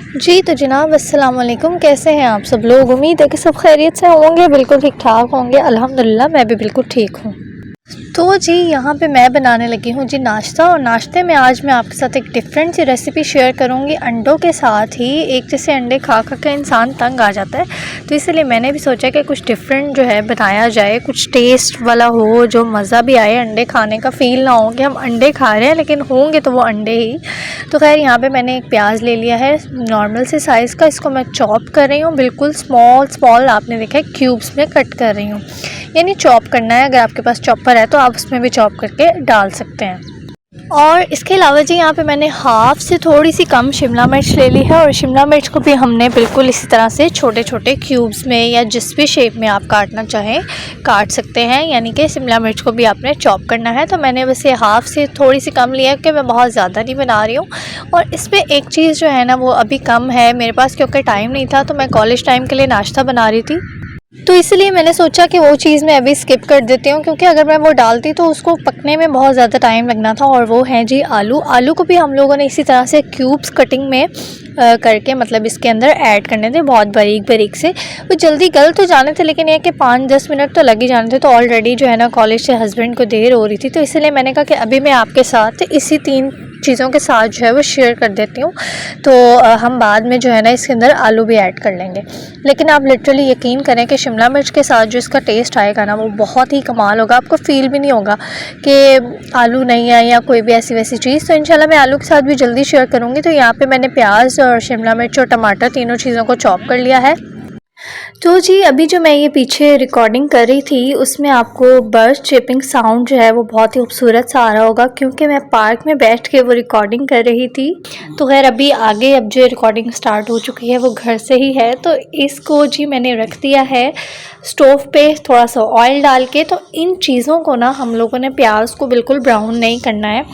जी तो जनाब अस्सलाम वालेकुम, कैसे हैं आप सब लोग। उम्मीद है कि सब खैरियत से होंगे, बिल्कुल ठीक ठाक होंगे। अल्हम्दुलिल्लाह मैं भी बिल्कुल ठीक हूँ। तो जी यहाँ पे मैं बनाने लगी हूँ जी नाश्ता, और नाश्ते में आज मैं आपके साथ एक डिफरेंट सी रेसिपी शेयर करूँगी अंडों के साथ ही। एक जैसे अंडे खा खा के इंसान तंग आ जाता है, तो इसलिए मैंने भी सोचा कि कुछ डिफरेंट जो है बनाया जाए, कुछ टेस्ट वाला हो, जो मज़ा भी आए, अंडे खाने का फ़ील ना हो कि हम अंडे खा रहे हैं लेकिन होंगे तो वो अंडे ही। तो खैर यहाँ पे मैंने एक प्याज ले लिया है नॉर्मल से साइज़ का, इसको मैं चॉप कर रही हूँ, बिल्कुल स्मॉल स्मॉल आपने देखा है क्यूब्स में कट कर रही हूँ। यानी चॉप करना है, अगर आपके पास चॉपर है तो आप उसमें भी चॉप करके डाल सकते हैं। और इसके अलावा जी यहाँ पे मैंने हाफ़ से थोड़ी सी कम शिमला मिर्च ले ली है, और शिमला मिर्च को भी हमने बिल्कुल इसी तरह से छोटे छोटे क्यूब्स में या जिस भी शेप में आप काटना चाहें काट सकते हैं। यानी कि शिमला मिर्च को भी आपने चॉप करना है। तो मैंने बस ये हाफ़ से थोड़ी सी कम लिया है कि मैं बहुत ज़्यादा नहीं बना रही हूँ। और इस पर एक चीज़ जो है ना वो अभी कम है मेरे पास, क्योंकि टाइम नहीं था, तो मैं कॉलेज टाइम के लिए नाश्ता बना रही थी, तो इसलिए मैंने सोचा कि वो चीज़ मैं अभी स्किप कर देती हूँ, क्योंकि अगर मैं वो डालती तो उसको पकने में बहुत ज़्यादा टाइम लगना था। और वो है जी आलू। आलू को भी हम लोगों ने इसी तरह से क्यूब्स कटिंग में करके मतलब इसके अंदर ऐड करने थे, बहुत बारीक बारीक से। वो जल्दी गल तो जाने थे, लेकिन ये कि 5-10 मिनट तो लग ही जाने थे। तो ऑलरेडी जो है ना कॉलेज से हस्बैंड को देर हो रही थी, तो इसलिए मैंने कहा कि अभी मैं आपके साथ इसी 3 चीज़ों के साथ जो है वो शेयर कर देती हूँ। तो हम बाद में जो है ना इसके अंदर आलू भी ऐड कर लेंगे। लेकिन आप लिटरली यकीन करें कि शिमला मिर्च के साथ जो इसका टेस्ट आएगा ना वो बहुत ही कमाल होगा। आपको फ़ील भी नहीं होगा कि आलू नहीं है या कोई भी ऐसी वैसी चीज़। तो इंशाल्लाह मैं आलू के साथ भी जल्दी शेयर करूँगी। तो यहाँ पे मैंने प्याज और शिमला मिर्च और टमाटर तीनों चीज़ों को चॉप कर लिया है। तो जी अभी जो मैं ये पीछे रिकॉर्डिंग कर रही थी उसमें आपको बर्ड चिपिंग साउंड जो है वो बहुत ही खूबसूरत सा आ रहा होगा, क्योंकि मैं पार्क में बैठ के वो रिकॉर्डिंग कर रही थी। तो खैर अभी आगे अब जो रिकॉर्डिंग स्टार्ट हो चुकी है वो घर से ही है। तो इसको जी मैंने रख दिया है स्टोव पे थोड़ा सा ऑयल डाल के। तो इन चीज़ों को ना हम लोगों ने प्याज को बिल्कुल ब्राउन नहीं करना है,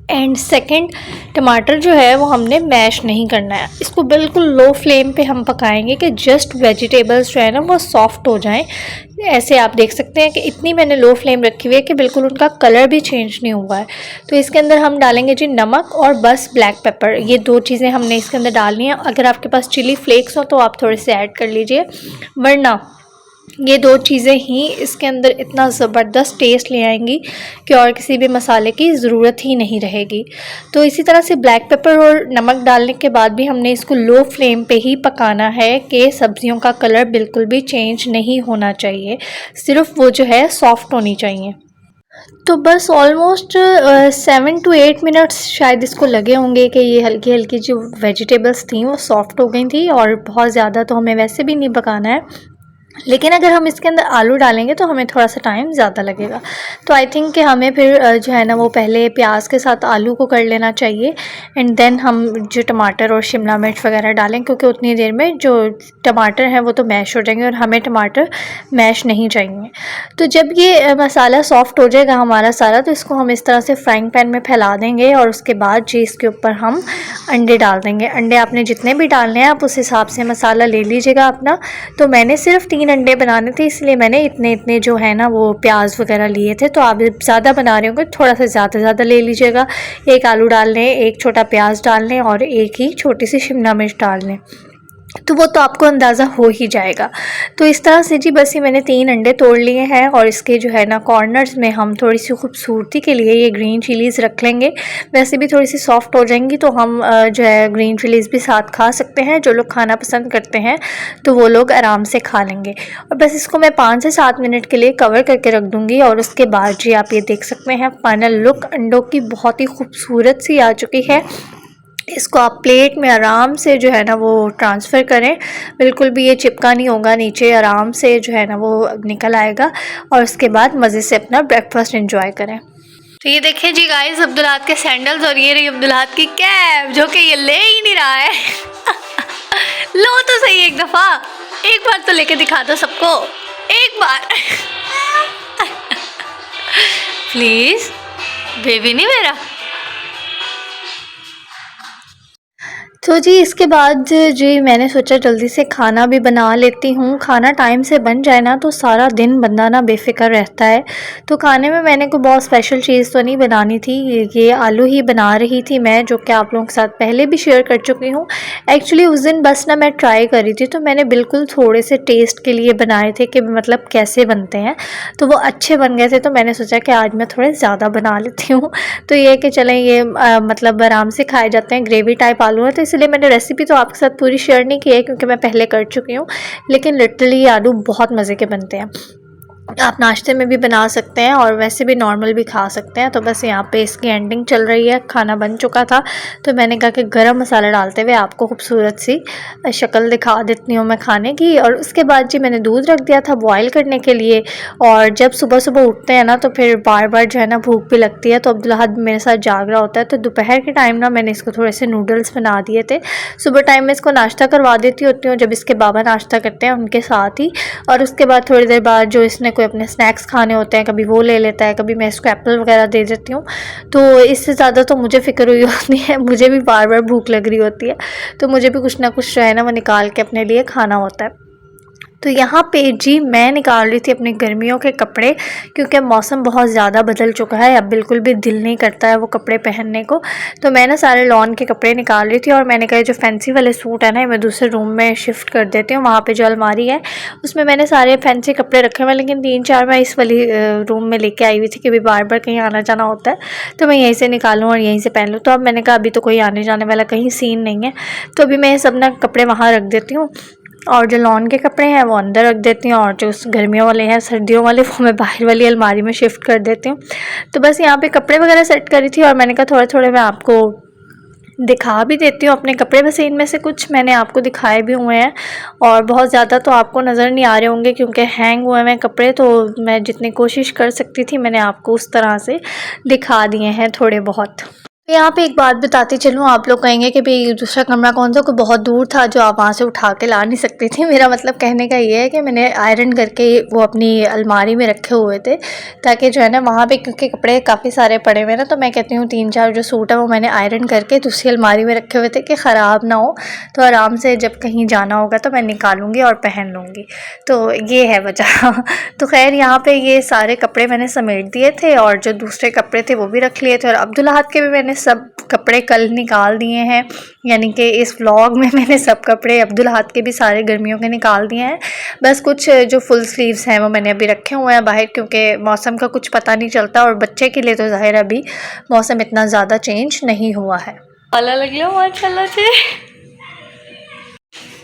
एंड सेकंड टमाटर जो है वो हमने मैश नहीं करना है। इसको बिल्कुल लो फ्लेम पे हम पकाएंगे कि जस्ट वेजिटेबल्स जो है ना वो सॉफ्ट हो जाएं। ऐसे आप देख सकते हैं कि इतनी मैंने लो फ्लेम रखी हुई है कि बिल्कुल उनका कलर भी चेंज नहीं हुआ है। तो इसके अंदर हम डालेंगे जी नमक और बस ब्लैक पेपर, ये 2 चीज़ें हमने इसके अंदर डालनी है। अगर आपके पास चिली फ्लेक्स हो तो आप थोड़े से ऐड कर लीजिए, वरना ये 2 चीज़ें ही इसके अंदर इतना ज़बरदस्त टेस्ट ले आएंगी कि और किसी भी मसाले की ज़रूरत ही नहीं रहेगी। तो इसी तरह से ब्लैक पेपर और नमक डालने के बाद भी हमने इसको लो फ्लेम पे ही पकाना है कि सब्जियों का कलर बिल्कुल भी चेंज नहीं होना चाहिए, सिर्फ वो जो है सॉफ्ट होनी चाहिए। तो बस ऑलमोस्ट 7 to 8 मिनट्स शायद इसको लगे होंगे कि ये हल्की हल्की जो वेजिटेबल्स थी वो सॉफ्ट हो गई थी। और बहुत ज़्यादा तो हमें वैसे भी नहीं पकाना है, लेकिन अगर हम इसके अंदर आलू डालेंगे तो हमें थोड़ा सा टाइम ज़्यादा लगेगा। तो आई थिंक कि हमें फिर जो है ना वो पहले प्याज के साथ आलू को कर लेना चाहिए, एंड देन हम जो टमाटर और शिमला मिर्च वगैरह डालें, क्योंकि उतनी देर में जो टमाटर हैं वो तो मैश हो जाएंगे और हमें टमाटर मैश नहीं चाहिए। तो जब ये मसाला सॉफ्ट हो जाएगा हमारा सारा, तो इसको हम इस तरह से फ्राइंग पैन में फैला देंगे, और उसके बाद जी इसके ऊपर हम अंडे डाल देंगे। अंडे आपने जितने भी डालने हैं आप उस हिसाब से मसाला ले लीजिएगा अपना। तो मैंने सिर्फ 3 अंडे बनाने थे, इसलिए मैंने इतने इतने जो है ना वो प्याज वगैरह लिए थे। तो आप ज़्यादा बना रहे होंगे थोड़ा सा ज़्यादा ले लीजिएगा। 1 आलू डाल लें, 1 छोटा प्याज डाल लें और 1 ही छोटी सी शिमला मिर्च डाल लें, तो वो तो आपको अंदाज़ा हो ही जाएगा। तो इस तरह से जी बस ये मैंने 3 अंडे तोड़ लिए हैं, और इसके जो है ना कॉर्नर्स में हम थोड़ी सी खूबसूरती के लिए ये ग्रीन चिलीज़ रख लेंगे। वैसे भी थोड़ी सी सॉफ्ट हो जाएंगी तो हम जो है ग्रीन चिलीज़ भी साथ खा सकते हैं। जो लोग खाना पसंद करते हैं तो वो लोग आराम से खा लेंगे। और बस इसको मैं 5 से 7 मिनट के लिए कवर करके रख दूँगी, और उसके बाद जी आप ये देख सकते हैं फाइनल लुक अंडों की बहुत ही खूबसूरत सी आ चुकी है। इसको आप प्लेट में आराम से जो है ना वो ट्रांसफ़र करें, बिल्कुल भी ये चिपका नहीं होगा नीचे, आराम से जो है ना वो निकल आएगा। और उसके बाद मज़े से अपना ब्रेकफास्ट एंजॉय करें। तो ये देखिए जी गाइस अब्दुल्लाद के सैंडल्स, और ये रही अब्दुल्लाद की कैब जो कि ये ले ही नहीं रहा है। लो तो सही एक दफ़ा, एक बार तो लेके दिखा दो सबको, एक बार। प्लीज़ बेबी नहीं मेरा। तो जी इसके बाद जी मैंने सोचा जल्दी से खाना भी बना लेती हूँ। खाना टाइम से बन जाए ना तो सारा दिन बंदा ना बेफ़िक्र रहता है। तो खाने में मैंने कोई बहुत स्पेशल चीज़ तो नहीं बनानी थी, ये आलू ही बना रही थी मैं, जो कि आप लोगों के साथ पहले भी शेयर कर चुकी हूँ। एक्चुअली उस दिन बस ना मैं ट्राई कर रही थी, तो मैंने बिल्कुल थोड़े से टेस्ट के लिए बनाए थे कि मतलब कैसे बनते हैं, तो वो अच्छे बन गए थे। तो मैंने सोचा कि आज मैं थोड़े ज़्यादा बना लेती हूँ। तो ये कि चलें ये मतलब आराम से खाए जाते हैं, ग्रेवी टाइप आलू है, तो इसलिए मैंने रेसिपी तो आपके साथ पूरी शेयर नहीं की है क्योंकि मैं पहले कर चुकी हूँ। लेकिन लिटरली ये आलू बहुत मज़े के बनते हैं। आप नाश्ते में भी बना सकते हैं और वैसे भी नॉर्मल भी खा सकते हैं। तो बस यहाँ पे इसकी एंडिंग चल रही है, खाना बन चुका था, तो मैंने कहा कि गरम मसाला डालते हुए आपको खूबसूरत सी शक्ल दिखा देती हूँ मैं खाने की। और उसके बाद जी मैंने दूध रख दिया था बॉयल करने के लिए। और जब सुबह सुबह उठते हैं ना तो फिर बार बार जो है ना भूख भी लगती है, तो अब्दुल्लाह मेरे साथ जाग रहा होता है, तो दोपहर के टाइम ना मैंने इसको थोड़े से नूडल्स बना दिए थे। सुबह टाइम में इसको नाश्ता करवा देती होती हूँ जब इसके बाबा नाश्ता करते हैं उनके साथ ही। और उसके बाद थोड़ी देर बाद जो इसने कोई अपने स्नैक्स खाने होते हैं, कभी वो ले लेता है, कभी मैं इसको एप्पल वगैरह दे देती हूँ। तो इससे ज़्यादा तो मुझे फ़िक्र हुई होती है, मुझे भी बार बार भूख लग रही होती है, तो मुझे भी कुछ ना कुछ जो है ना वो निकाल के अपने लिए खाना होता है। तो यहाँ पे जी मैं निकाल रही थी अपने गर्मियों के कपड़े, क्योंकि मौसम बहुत ज़्यादा बदल चुका है, अब बिल्कुल भी दिल नहीं करता है वो कपड़े पहनने को। तो मैं ना सारे लॉन के कपड़े निकाल रही थी और मैंने कहा जो फैंसी वाले सूट है ना मैं दूसरे रूम में शिफ्ट कर देती हूँ। वहाँ पे जो अलमारी है उसमें मैंने सारे फैंसी कपड़े रखे हुए हैं, लेकिन 3-4 मैं इस वाली रूम में लेके आई हुई थी कि भी बार बार कहीं आना जाना होता है तो मैं यहीं से निकालूँ और यहीं से पहन लूँ। तो अब मैंने कहा अभी तो कोई आने जाने वाला कहीं सीन नहीं है, तो अभी मैं सब ना कपड़े वहाँ रख देती हूँ और जो लॉन के कपड़े हैं वो अंदर रख देती हूँ, और जो गर्मियों वाले हैं सर्दियों वाले वो मैं बाहर वाली अलमारी में शिफ्ट कर देती हूँ। तो बस यहाँ पे कपड़े वगैरह सेट करी थी और मैंने कहा थोड़े थोड़े मैं आपको दिखा भी देती हूँ अपने कपड़े। वैसे इनमें से कुछ मैंने आपको दिखाए भी हुए हैं और बहुत ज़्यादा तो आपको नज़र नहीं आ रहे होंगे क्योंकि हैंग हुए हैं कपड़े, तो मैं जितनी कोशिश कर सकती थी मैंने आपको उस तरह से दिखा दिए हैं थोड़े बहुत। तो यहाँ पे एक बात बताती चलूँ, आप लोग कहेंगे कि भाई दूसरा कमरा कौन सा, कोई बहुत दूर था जो आप वहाँ से उठा के ला नहीं सकती थी। मेरा मतलब कहने का ये है कि मैंने आयरन करके वो अपनी अलमारी में रखे हुए थे, ताकि जो है ना वहाँ पे क्योंकि कपड़े काफ़ी सारे पड़े हुए ना, तो मैं कहती हूँ 3-4 जो सूट है वो मैंने आयरन करके दूसरी अलमारी में रखे हुए थे कि ख़राब ना हो, तो आराम से जब कहीं जाना होगा तो मैं निकालूँगी और पहन लूँगी। तो ये है वजह। तो खैर यहाँ पे ये सारे कपड़े मैंने समेट दिए थे और जो दूसरे कपड़े थे वो भी रख लिए थे, और अब्दुल्लाह के भी मैंने सब कपड़े कल निकाल दिए हैं, यानी कि इस व्लॉग में मैंने सब कपड़े अब्दुल्लाह के भी सारे गर्मियों के निकाल दिए हैं। बस कुछ जो फुल स्लीव्स हैं वो मैंने अभी रखे हुए हैं बाहर, क्योंकि मौसम का कुछ पता नहीं चलता और बच्चे के लिए तो ज़ाहिर अभी मौसम इतना ज़्यादा चेंज नहीं हुआ है। अल्लाह लग लो माशाल्लाह से।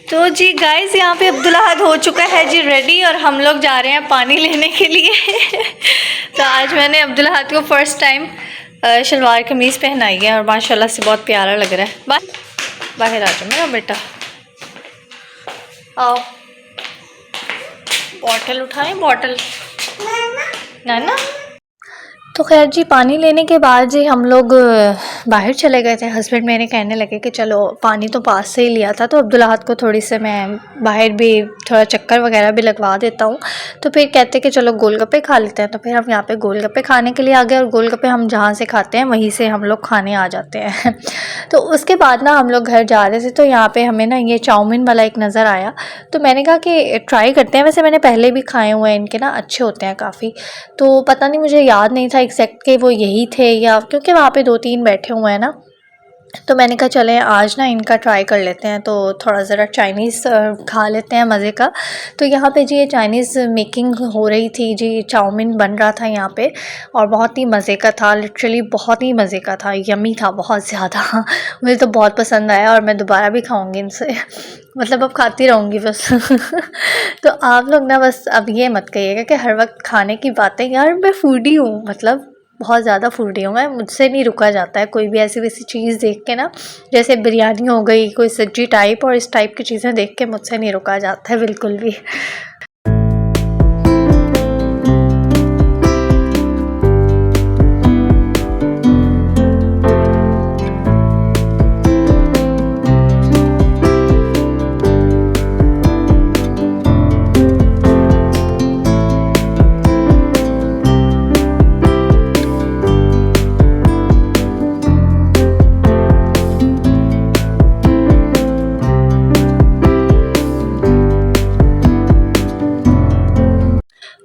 तो जी गाइस यहाँ पे अब्दुल्लाह हो चुका है जी रेडी और हम लोग जा रहे हैं पानी लेने के लिए। तो आज मैंने अब्दुल्लाह को फ़र्स्ट टाइम शलवार कमीज़ पहनाई है और माशाल्लाह से बहुत प्यारा लग रहा है। बाहर आ जाओ मेरा बेटा, आओ बॉटल उठाएं, बॉटल ना। तो खैर जी पानी लेने के बाद जी हम लोग बाहर चले गए थे। हस्बैंड मेरे कहने लगे कि चलो पानी तो पास से ही लिया था, तो अब्दुल्लाह को थोड़ी से मैं बाहर भी थोड़ा चक्कर वगैरह भी लगवा देता हूँ। तो फिर कहते कि चलो गोलगप्पे खा लेते हैं, तो फिर हम यहाँ पे गोलगप्पे खाने के लिए आ गए, और गोलगप्पे हम जहाँ से खाते हैं वहीं से हम लोग खाने आ जाते हैं। तो उसके बाद ना हम लोग घर जा रहे थे, तो यहाँ पर हमें ना ये चाउमीन वाला एक नज़र आया, तो मैंने कहा कि ट्राई करते हैं। वैसे मैंने पहले भी खाए हुए हैं, इनके ना अच्छे होते हैं काफ़ी, तो पता नहीं मुझे याद नहीं था एग्जैक्ट के वो यही थे, या क्योंकि वहाँ पे 2-3 बैठे हुए हैं ना, तो मैंने कहा चलें आज ना इनका ट्राई कर लेते हैं, तो थोड़ा ज़रा चाइनीज़ खा लेते हैं मज़े का। तो यहाँ पे जी ये चाइनीज़ मेकिंग हो रही थी जी, चाउमीन बन रहा था यहाँ पे और बहुत ही मज़े का था, लिटरली बहुत ही मज़े का था, यमी था बहुत ज़्यादा। मुझे तो बहुत पसंद आया और मैं दोबारा भी खाऊंगी इनसे, मतलब अब खाती रहूँगी बस। तो आप लोग ना बस अब ये मत कहिएगा कि हर वक्त खाने की बातें, यार मैं फूडी हूँ, मतलब बहुत ज़्यादा फूडी हूँ मैं, मुझसे नहीं रुका जाता है कोई भी ऐसी वैसी चीज़ देख के ना, जैसे बिरयानी हो गई, कोई सब्जी टाइप और इस टाइप की चीज़ें देख के मुझसे नहीं रुका जाता है बिल्कुल भी।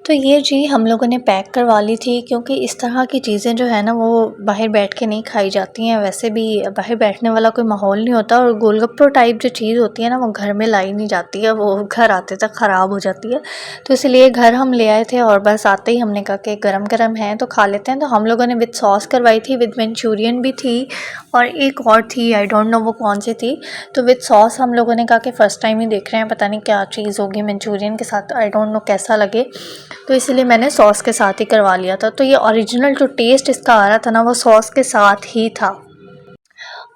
तो ये जी हम लोगों ने पैक करवा ली थी, क्योंकि इस तरह की चीज़ें जो है ना वो बाहर बैठ के नहीं खाई जाती हैं। वैसे भी बाहर बैठने वाला कोई माहौल नहीं होता, और गोलगप्पे टाइप जो चीज़ होती है ना वो घर में लाई नहीं जाती है, वो घर आते तक ख़राब हो जाती है। तो इसलिए घर हम ले आए थे, और बस आते ही हमने कहा कि गरम गरम है तो खा लेते हैं। तो हम लोगों ने विद सॉस करवाई थी, विद मंचूरियन भी थी, और एक और थी, आई डोंट नो वो कौन सी थी। तो विद सॉस हम लोगों ने कहा कि फ़र्स्ट टाइम ही देख रहे हैं, पता नहीं क्या चीज़ होगी मंचूरियन के साथ, आई डोंट नो कैसा लगे, तो इसलिए मैंने सॉस के साथ ही करवा लिया था। तो ये ओरिजिनल जो टेस्ट इसका आ रहा था ना वो सॉस के साथ ही था।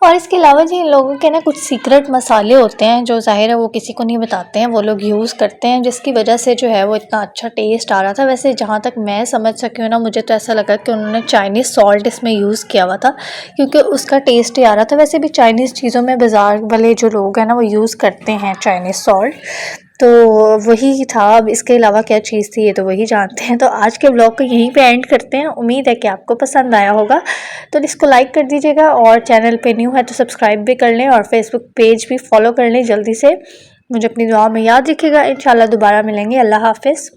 और इसके अलावा जी इन लोगों के ना कुछ सीक्रेट मसाले होते हैं जो ज़ाहिर है वो किसी को नहीं बताते हैं, वो लोग यूज़ करते हैं, जिसकी वजह से जो है वो इतना अच्छा टेस्ट आ रहा था। वैसे जहाँ तक मैं समझ सकी हूँ ना, मुझे तो ऐसा लगा कि उन्होंने चाइनीज़ सॉल्ट इसमें यूज़ किया हुआ था, क्योंकि उसका टेस्ट ही आ रहा था। वैसे भी चाइनीज़ चीज़ों में बाज़ार वाले जो लोग हैं ना वो यूज़ करते हैं चाइनीज़ सॉल्ट, तो वही था। अब इसके अलावा क्या चीज़ थी ये तो वही जानते हैं। तो आज के ब्लॉग को यहीं पे एंड करते हैं। उम्मीद है कि आपको पसंद आया होगा, तो इसको लाइक कर दीजिएगा, और चैनल पे न्यू है तो सब्सक्राइब भी कर लें, और फेसबुक पेज भी फॉलो कर लें जल्दी से। मुझे अपनी दुआ में याद रखिएगा। इंशाल्लाह दोबारा मिलेंगे। अल्लाह हाफ़िज़।